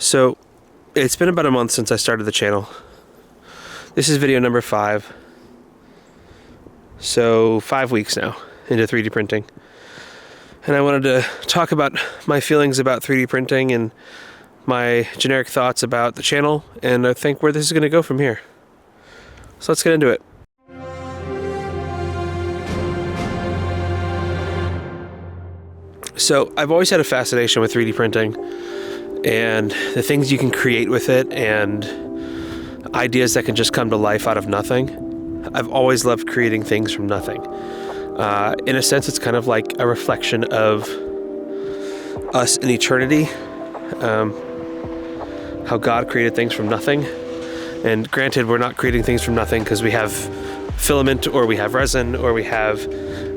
So it's been about a month since I started the channel. This is video number 5. So 5 weeks now into 3D printing. And I wanted to talk about my feelings about 3D printing and my generic thoughts about the channel, and I think where this is going to go from here. So let's get into it. So I've always had a fascination with 3D printing and the things you can create with it and ideas that can just come to life out of nothing. I've always loved creating things from nothing. In a sense, it's kind of like a reflection of us in eternity, how God created things from nothing. And granted, we're not creating things from nothing because we have filament or we have resin or we have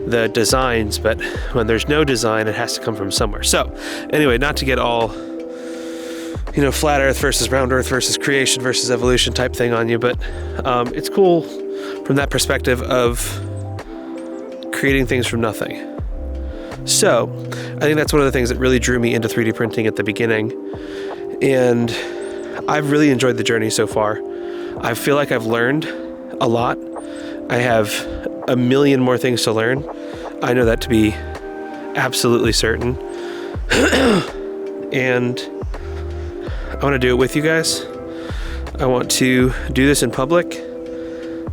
the designs, but when there's no design, it has to come from somewhere. So anyway, not to get all, flat earth versus round earth versus creation versus evolution type thing on you, but it's cool from that perspective of creating things from nothing. So I think that's one of the things that really drew me into 3D printing at the beginning, and I've really enjoyed the journey so far. I feel like I've learned a lot. I have a million more things to learn. I know that to be absolutely certain. And I want to do it with you guys. I want to do this in public.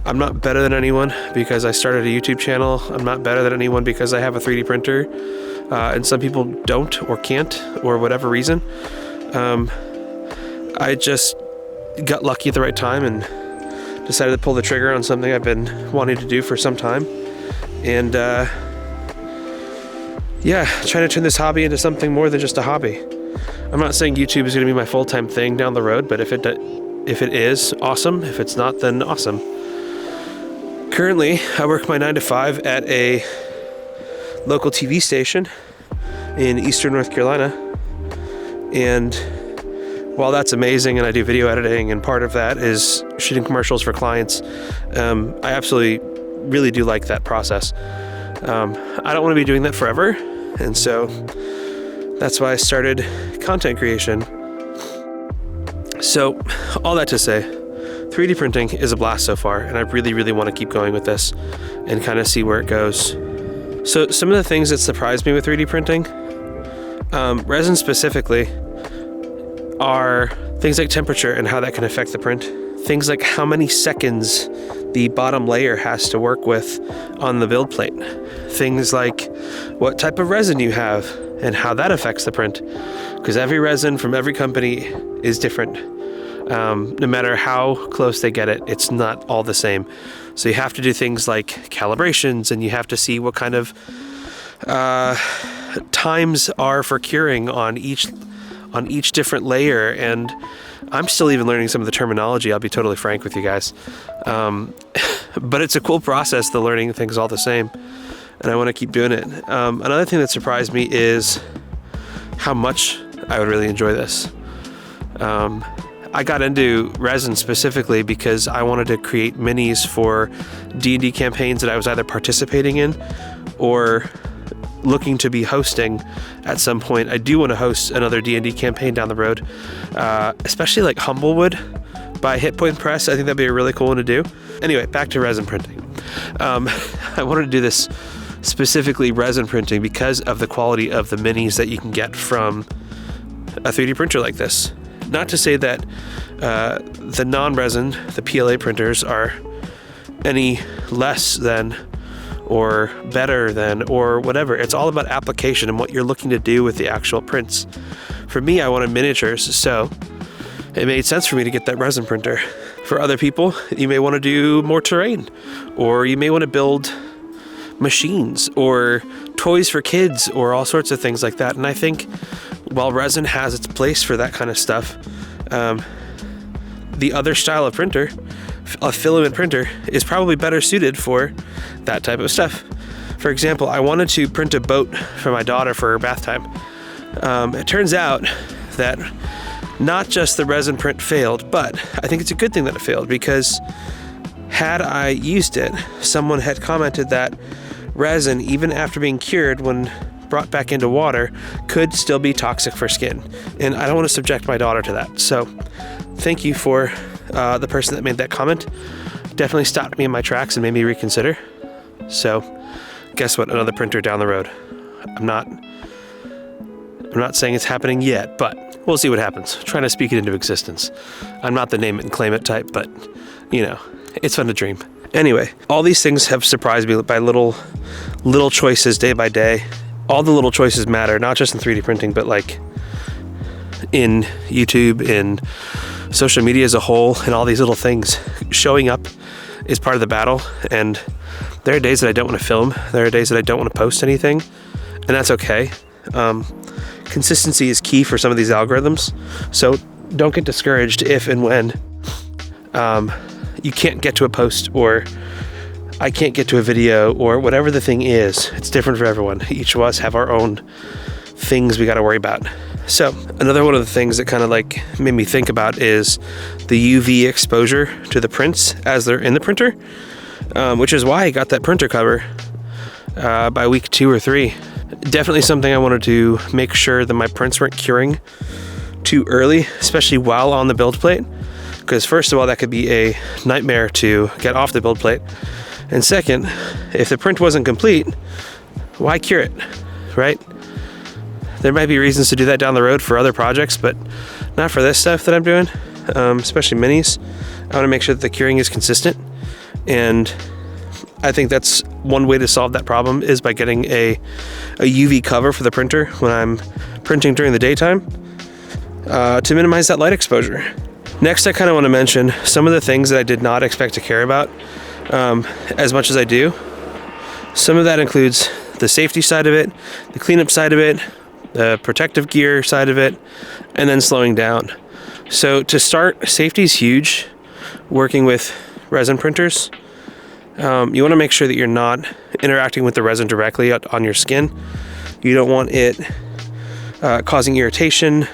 I'm not better than anyone because I started a YouTube channel. I'm not better than anyone because I have a 3D printer. And some people don't or can't or whatever reason. I just got lucky at the right time and decided to pull the trigger on something I've been wanting to do for some time. And trying to turn this hobby into something more than just a hobby. I'm not saying YouTube is going to be my full-time thing down the road, but if it is, awesome. If it's not, then awesome. Currently, I work my 9 to 5 at a local TV station in Eastern North Carolina. And while that's amazing and I do video editing and part of that is shooting commercials for clients, I absolutely really do like that process. I don't want to be doing that forever, and so that's why I started content creation. So all that to say, 3D printing is a blast so far, and I really, really want to keep going with this and kind of see where it goes. So some of the things that surprised me with 3D printing, resin specifically, are things like temperature and how that can affect the print. Things like how many seconds the bottom layer has to work with on the build plate. Things like what type of resin you have and how that affects the print. Because every resin from every company is different. No matter how close they get it, it's not all the same. So you have to do things like calibrations, and you have to see what kind of times are for curing on each different layer. And I'm still even learning some of the terminology, I'll be totally frank with you guys. But it's a cool process, the learning things all the same, and I want to keep doing it. Another thing that surprised me is how much I would really enjoy this. I got into resin specifically because I wanted to create minis for D&D campaigns that I was either participating in or looking to be hosting at some point. I do want to host another D&D campaign down the road, especially like Humblewood by Hit Point Press. I think that'd be a really cool one to do. Anyway, back to resin printing. I wanted to do this specifically resin printing because of the quality of the minis that you can get from a 3D printer like this. Not to say that the non-resin, the PLA printers, are any less than or better than or whatever. It's all about application and what you're looking to do with the actual prints. For me, I wanted miniatures, so it made sense for me to get that resin printer. For other people, you may want to do more terrain, or you may want to build machines or toys for kids or all sorts of things like that. And I think while resin has its place for that kind of stuff, the other style of printer, a filament printer, is probably better suited for that type of stuff. For example, I wanted to print a boat for my daughter for her bath time. It turns out that not just the resin print failed, but I think it's a good thing that it failed, because had I used it, someone had commented that resin, even after being cured, when brought back into water could still be toxic for skin. And I don't want to subject my daughter to that. So thank you for the person that made that comment. Definitely stopped me in my tracks and made me reconsider. So guess what? Another printer down the road. I'm not saying it's happening yet, but we'll see what happens. Trying to speak it into existence. I'm not the name it and claim it type, but you know, it's fun to dream. Anyway, all these things have surprised me by little choices day by day. All the little choices matter, not just in 3D printing, but like in YouTube, in social media as a whole, and all these little things. Showing up is part of the battle, and there are days that I don't want to film. There are days that I don't want to post anything, and that's okay. Consistency is key for some of these algorithms, so don't get discouraged if and when you can't get to a post, or I can't get to a video, or whatever the thing is. It's different for everyone. Each of us have our own things we got to worry about. So another one of the things that kind of like made me think about is the UV exposure to the prints as they're in the printer, which is why I got that printer cover by week 2 or 3. Definitely something I wanted to make sure that my prints weren't curing too early, especially while on the build plate. Because first of all, that could be a nightmare to get off the build plate. And second, if the print wasn't complete, why cure it, right? There might be reasons to do that down the road for other projects, but not for this stuff that I'm doing, especially minis. I want to make sure that the curing is consistent. And I think that's one way to solve that problem is by getting a UV cover for the printer when I'm printing during the daytime to minimize that light exposure. Next, I kind of want to mention some of the things that I did not expect to care about as much as I do. Some of that includes the safety side of it, the cleanup side of it, the protective gear side of it, and then slowing down. So to start, safety is huge. Working with resin printers, you want to make sure that you're not interacting with the resin directly on your skin. You don't want it causing irritation,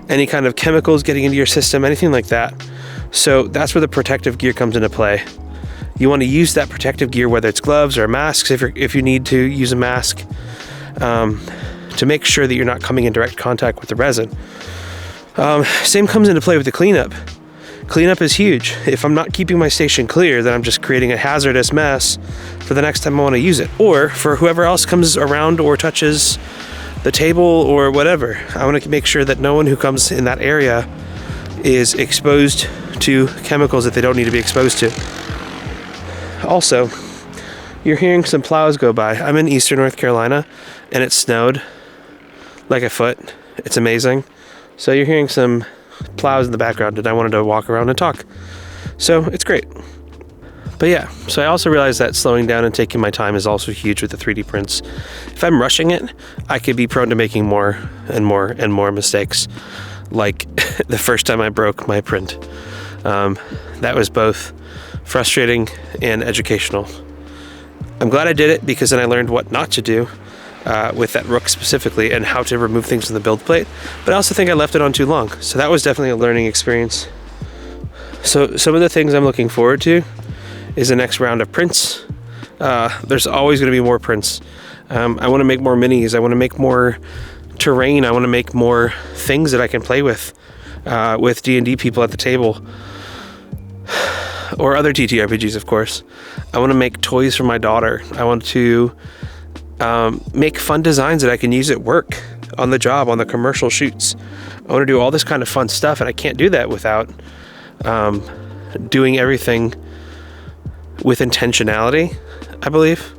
any kind of chemicals getting into your system, anything like that. So that's where the protective gear comes into play. You want to use that protective gear, whether it's gloves or masks, if you need to use a mask, to make sure that you're not coming in direct contact with the resin. Same comes into play with the cleanup. Cleanup is huge. If I'm not keeping my station clear, then I'm just creating a hazardous mess for the next time I want to use it, or for whoever else comes around or touches the table or whatever. I want to make sure that no one who comes in that area is exposed to chemicals that they don't need to be exposed to. Also, you're hearing some plows go by. I'm in eastern North Carolina, and it snowed like a foot. It's amazing. So you're hearing some plows in the background, and I wanted to walk around and talk. So it's great. But yeah, so I also realized that slowing down and taking my time is also huge with the 3D prints. If I'm rushing it, I could be prone to making more and more and more mistakes. Like the first time I broke my print. That was both frustrating and educational. I'm glad I did it because then I learned what not to do with that rook specifically and how to remove things from the build plate. But I also think I left it on too long. So that was definitely a learning experience. So some of the things I'm looking forward to is the next round of prints. There's always going to be more prints. I want to make more minis. I want to make more terrain. I want to make more things that I can play with D&D people at the table. Or other TTRPGs, of course. I want to make toys for my daughter. I want to make fun designs that I can use at work, on the job, on the commercial shoots. I want to do all this kind of fun stuff, and I can't do that without doing everything with intentionality, I believe,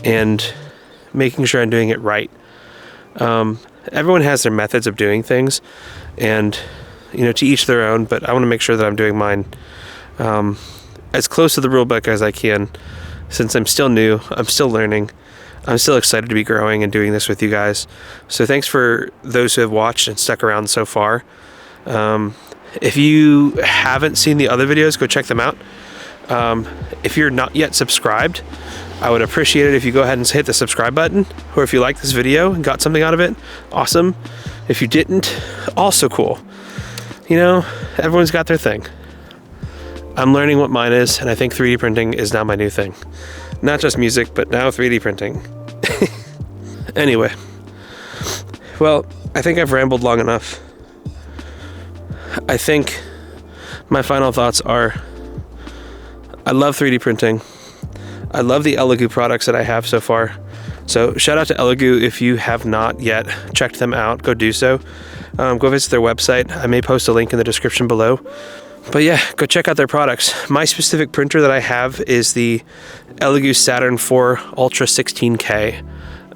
and making sure I'm doing it right. Everyone has their methods of doing things, and to each their own, but I want to make sure that I'm doing mine as close to the rule book as I can. Since I'm still new, I'm still learning, I'm still excited to be growing and doing this with you guys. So thanks for those who have watched and stuck around so far. If you haven't seen the other videos, go check them out. If you're not yet subscribed, I would appreciate it if you go ahead and hit the subscribe button, or if you like this video and got something out of it, awesome. If you didn't, also cool. Everyone's got their thing. I'm learning what mine is, and I think 3D printing is now my new thing. Not just music, but now 3D printing. Anyway, well, I think I've rambled long enough. I think my final thoughts are, I love 3D printing. I love the Elegoo products that I have so far. So shout out to Elegoo. If you have not yet checked them out, go do so. Go visit their website. I may post a link in the description below. But yeah, go check out their products. My specific printer that I have is the Elegoo Saturn IV Ultra 16K.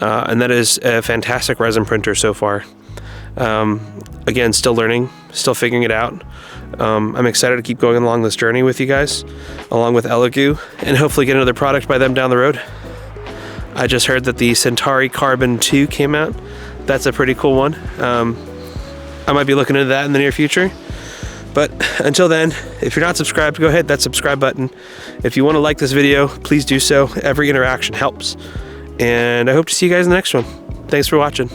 And that is a fantastic resin printer so far. Again, still learning, still figuring it out. I'm excited to keep going along this journey with you guys, along with Elegoo, and hopefully get another product by them down the road. I just heard that the Centauri Carbon 2 came out. That's a pretty cool one. I might be looking into that in the near future. But until then, if you're not subscribed, go hit that subscribe button. If you want to like this video, please do so. Every interaction helps. And I hope to see you guys in the next one. Thanks for watching.